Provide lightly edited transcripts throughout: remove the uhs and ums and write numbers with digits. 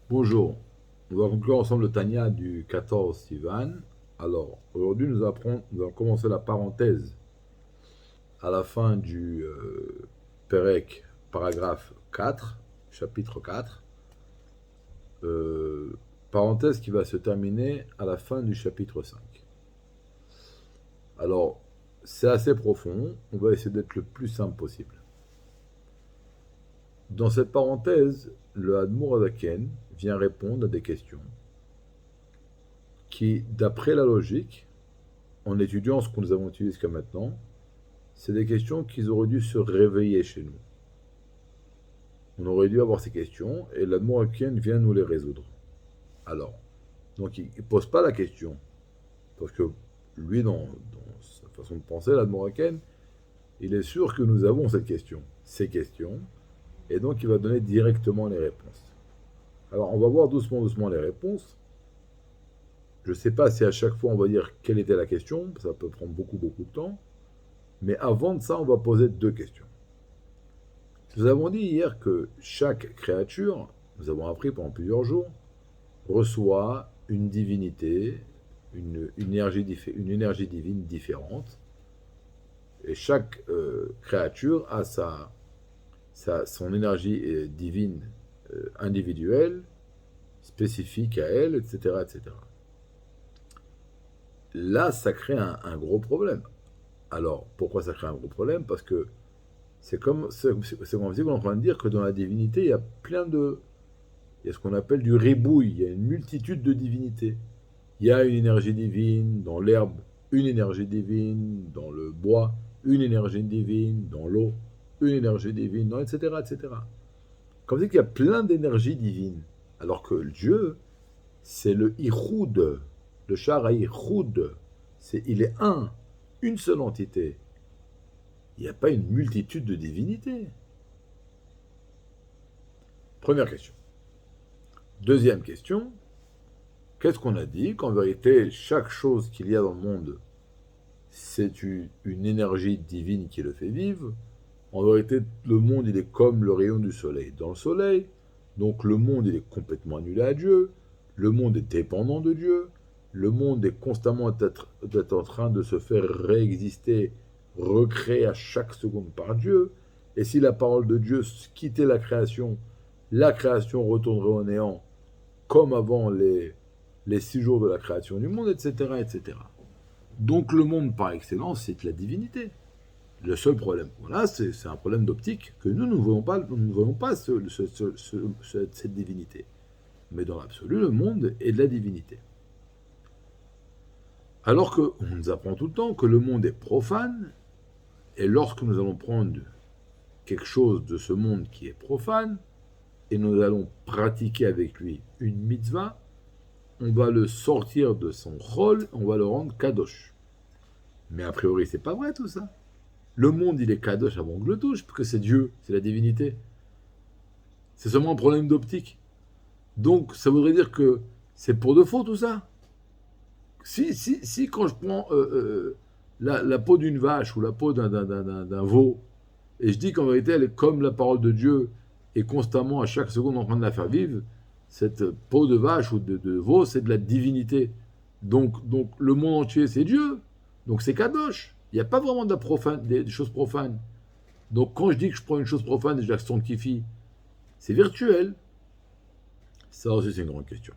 Bonjour, nous allons conclure ensemble le Tanya du 14 Sivan. Alors, aujourd'hui, nous allons commencer la parenthèse à la fin du Perek, paragraphe 4, chapitre 4. euh, Parenthèse qui va se terminer à la fin du chapitre 5. Alors, c'est assez profond, on va essayer d'être le plus simple possible. Dans cette parenthèse, le Admour Azaken vient répondre à des questions qui, d'après la logique, en étudiant ce que nous avons étudié jusqu'à maintenant, c'est des questions qui auraient dû se réveiller chez nous. On aurait dû avoir ces questions et l'Admorakian vient nous les résoudre. Alors, donc il ne pose pas la question, parce que lui, dans sa façon de penser, l'Admorakian, il est sûr que nous avons ces questions, et donc il va donner directement les réponses. Alors, on va voir doucement, doucement les réponses. Je ne sais pas si à chaque fois on va dire quelle était la question, ça peut prendre beaucoup, beaucoup de temps. Mais avant de ça, on va poser deux questions. Nous avons dit hier que chaque créature, nous avons appris pendant plusieurs jours, reçoit une divinité, une énergie divine différente. Et chaque créature a son énergie divine individuelle, spécifique à elle, etc., etc. Là, ça crée un gros problème. Alors, pourquoi ça crée un gros problème? Parce que c'est comme si on est en train de dire que dans la divinité, il y a il y a ce qu'on appelle du ribouille, il y a une multitude de divinités. Il y a une énergie divine dans l'herbe, une énergie divine dans le bois, une énergie divine dans l'eau, une énergie divine dans etc. etc. Comme si il y a plein d'énergies divines. Alors que Dieu, c'est le Ihoud, le Shara Ihoud. Il est un, une seule entité. Il n'y a pas une multitude de divinités. Première question. Deuxième question, qu'est-ce qu'on a dit? Qu'en vérité, chaque chose qu'il y a dans le monde, c'est une énergie divine qui le fait vivre. En vérité, le monde, il est comme le rayon du soleil dans le soleil. Donc le monde, il est complètement annulé à Dieu. Le monde est dépendant de Dieu. Le monde est constamment d'être en train de se faire réexister, recréer à chaque seconde par Dieu. Et si la parole de Dieu quittait la création retournerait au néant, comme avant les 6 jours de la création du monde, etc., etc. Donc le monde par excellence, c'est la divinité. Le seul problème qu'on a, c'est un problème d'optique, que nous ne voyons pas, cette divinité. Mais dans l'absolu, le monde est de la divinité. Alors qu'on nous apprend tout le temps que le monde est profane, et lorsque nous allons prendre quelque chose de ce monde qui est profane, et nous allons pratiquer avec lui une mitzvah, on va le sortir de son rôle, on va le rendre kadosh. Mais a priori, c'est pas vrai tout ça. Le monde, il est kadosh avant que je le touche, parce que c'est Dieu, c'est la divinité. C'est seulement un problème d'optique. Donc, ça voudrait dire que c'est pour de faux tout ça. Si quand je prends la peau d'une vache ou la peau d'un veau, et je dis qu'en vérité, elle est comme la parole de Dieu, et constamment, à chaque seconde, en train de la faire vivre, cette peau de vache ou de veau, c'est de la divinité. Donc le monde entier, c'est Dieu. Donc c'est kadosh. Il n'y a pas vraiment des choses profanes. Donc quand je dis que je prends une chose profane et je la sanctifie, c'est virtuel. Ça aussi, c'est une grande question.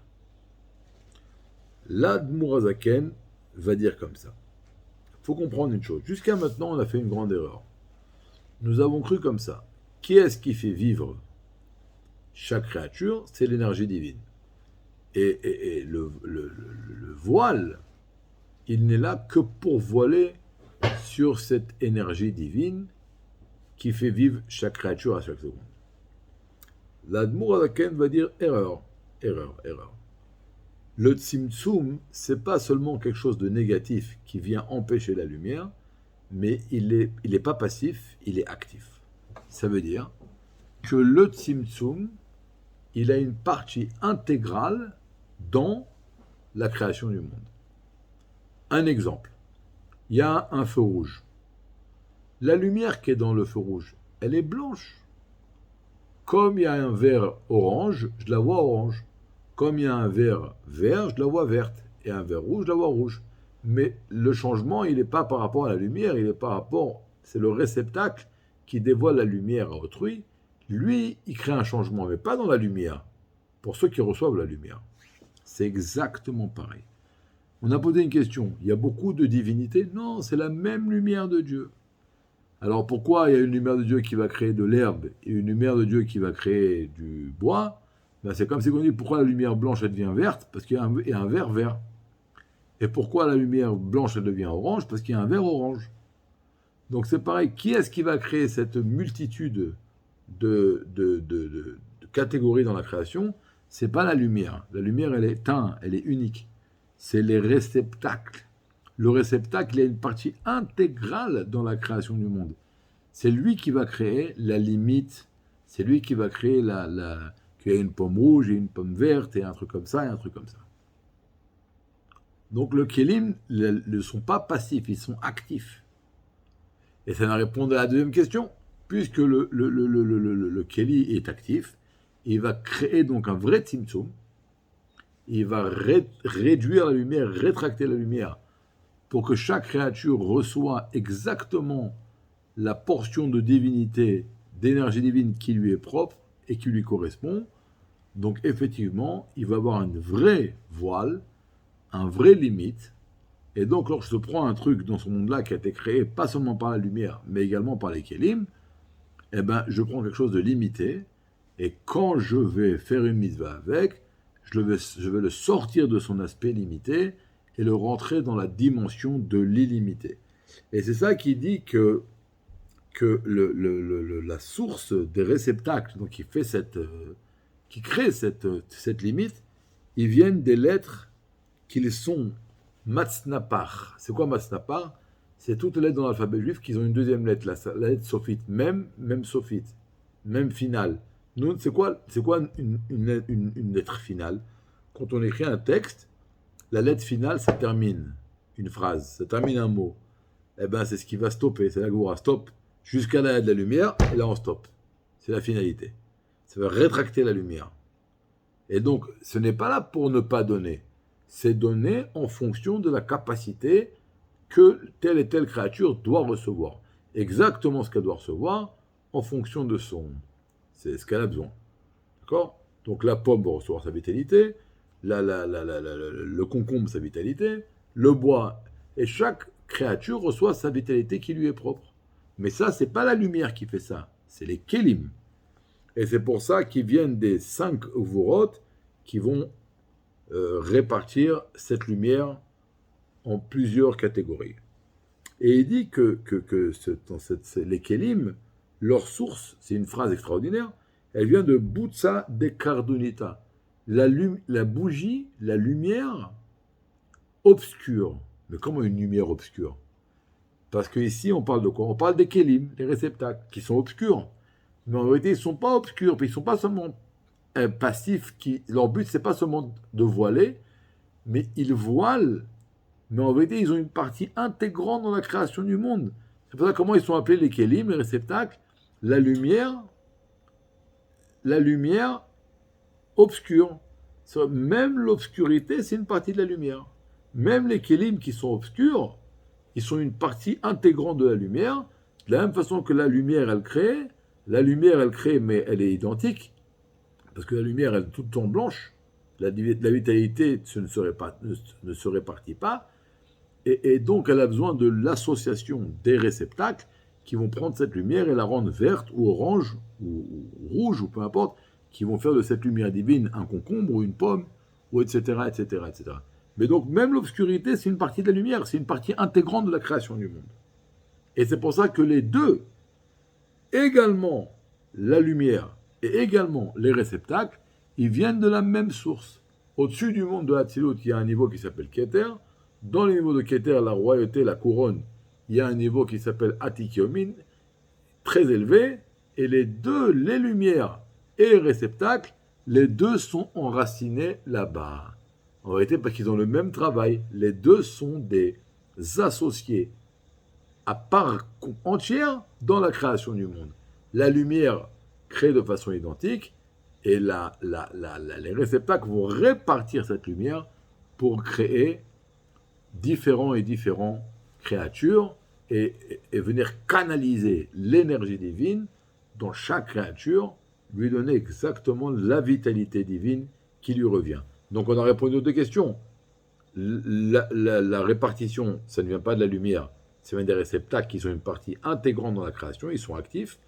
L'Admourazaken va dire comme ça. Il faut comprendre une chose. Jusqu'à maintenant, on a fait une grande erreur. Nous avons cru comme ça. Qui est-ce qui fait vivre chaque créature? C'est l'énergie divine. Et le voile, il n'est là que pour voiler sur cette énergie divine qui fait vivre chaque créature à chaque seconde. L'Admour Adaken va dire erreur, erreur, erreur. Le Tzimtzum, c'est pas seulement quelque chose de négatif qui vient empêcher la lumière, mais il est pas passif, il est actif. Ça veut dire que le Tzimtzum, il a une partie intégrale dans la création du monde. Un exemple, il y a un feu rouge. La lumière qui est dans le feu rouge, elle est blanche. Comme il y a un vert orange, je la vois orange. Comme il y a un verre vert, je la vois verte, et un verre rouge, je la vois rouge. Mais le changement, il n'est pas par rapport à la lumière, il est par rapport, c'est le réceptacle qui dévoile la lumière à autrui. Lui, il crée un changement, mais pas dans la lumière, pour ceux qui reçoivent la lumière. C'est exactement pareil. On a posé une question, il y a beaucoup de divinités? Non, c'est la même lumière de Dieu. Alors pourquoi il y a une lumière de Dieu qui va créer de l'herbe et une lumière de Dieu qui va créer du bois? Ben c'est comme si on dit pourquoi la lumière blanche elle devient verte? Parce qu'il y a un verre vert. Et pourquoi la lumière blanche elle devient orange? Parce qu'il y a un verre orange. Donc c'est pareil, qui est-ce qui va créer cette multitude de catégories dans la création? C'est pas la lumière. La lumière elle est elle est unique. C'est les réceptacles. Le réceptacle, il a une partie intégrale dans la création du monde. C'est lui qui va créer la limite. C'est lui qui va créer qu'il y a une pomme rouge et une pomme verte et un truc comme ça et un truc comme ça. Donc le kélim ne sont pas passifs, ils sont actifs. Et ça nous répond à la deuxième question. Puisque le kéli est actif, il va créer donc un vrai tzimtzum. Il va réduire la lumière, rétracter la lumière pour que chaque créature reçoive exactement la portion de divinité, d'énergie divine qui lui est propre et qui lui correspond. Donc effectivement, il va avoir un vrai voile, un vrai limite. Et donc lorsque je prends un truc dans ce monde-là qui a été créé pas seulement par la lumière, mais également par les kélim, eh ben, je prends quelque chose de limité, et quand je vais faire une mitzvah avec, je vais le sortir de son aspect limité, et le rentrer dans la dimension de l'illimité. Et c'est ça qui dit que la source des réceptacles, donc qui crée cette limite, ils viennent des lettres qu'ils sont matznapar. C'est quoi matznapar? C'est toutes les lettres dans l'alphabet juif qui ont une deuxième lettre, la lettre sophite, même sophite, même finale. Nous, c'est quoi une lettre finale? Quand on écrit un texte, la lettre finale, ça termine une phrase, ça termine un mot. Eh ben, c'est ce qui va stopper, c'est la goura, stop, jusqu'à la lumière, et là on stop. C'est la finalité. Ça va rétracter la lumière. Et donc, ce n'est pas là pour ne pas donner. C'est donner en fonction de la capacité que telle et telle créature doit recevoir. Exactement ce qu'elle doit recevoir en fonction de c'est ce qu'elle a besoin. D'accord? Donc la pomme va recevoir sa vitalité, le concombre sa vitalité, le bois, et chaque créature reçoit sa vitalité qui lui est propre. Mais ça, c'est pas la lumière qui fait ça, c'est les kélim. Et c'est pour ça qu'ils viennent des 5 vorot qui vont répartir cette lumière en plusieurs catégories. Et il dit que les kélim, leur source, c'est une phrase extraordinaire, elle vient de Butsa de Cardonita. La bougie, la lumière obscure. Mais comment une lumière obscure? Parce qu'ici, on parle de quoi? On parle des kélim, les réceptacles, qui sont obscurs. Mais en réalité, ils ne sont pas obscurs, puis ils ne sont pas seulement passifs. Leur but, c'est pas seulement de voiler, mais ils voilent. Mais en vérité, ils ont une partie intégrante dans la création du monde. C'est pour ça comment ils sont appelés les kélim, les réceptacles. La lumière obscure. Même l'obscurité, c'est une partie de la lumière. Même les kélim qui sont obscurs, ils sont une partie intégrante de la lumière. De la même façon que la lumière, elle crée, mais elle est identique. Parce que la lumière, elle est tout le temps blanche. La vitalité ne se répartit pas. Et donc, elle a besoin de l'association des réceptacles qui vont prendre cette lumière et la rendre verte ou orange ou rouge ou peu importe, qui vont faire de cette lumière divine un concombre ou une pomme, ou etc., etc., etc. Mais donc, même l'obscurité, c'est une partie de la lumière, c'est une partie intégrante de la création du monde. Et c'est pour ça que les deux, également la lumière et également les réceptacles, ils viennent de la même source. Au-dessus du monde de Hatzilut, il y a un niveau qui s'appelle Keter. Dans le niveau de Keter, la royauté, la couronne, il y a un niveau qui s'appelle Atikyomin, très élevé, et les deux, les lumières et les réceptacles, les deux sont enracinés là-bas. En réalité, parce qu'ils ont le même travail, les deux sont des associés à part entière dans la création du monde. La lumière crée de façon identique, Et les réceptacles vont répartir cette lumière pour créer différentes créatures et venir canaliser l'énergie divine dans chaque créature, lui donner exactement la vitalité divine qui lui revient. Donc on a répondu aux deux questions. La répartition, ça ne vient pas de la lumière, ça vient des réceptacles qui sont une partie intégrante dans la création, ils sont actifs.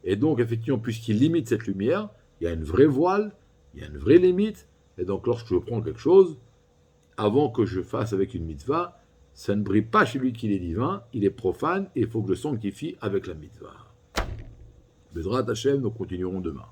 Et donc effectivement, puisqu'ils limitent cette lumière, il y a une vraie voile, il y a une vraie limite. Et donc lorsque je prends quelque chose, avant que je fasse avec une mitzvah, ça ne brille pas chez lui qu'il est divin, il est profane et il faut que je le sanctifie avec la mitzvah. Bezrat Hashem, nous continuerons demain.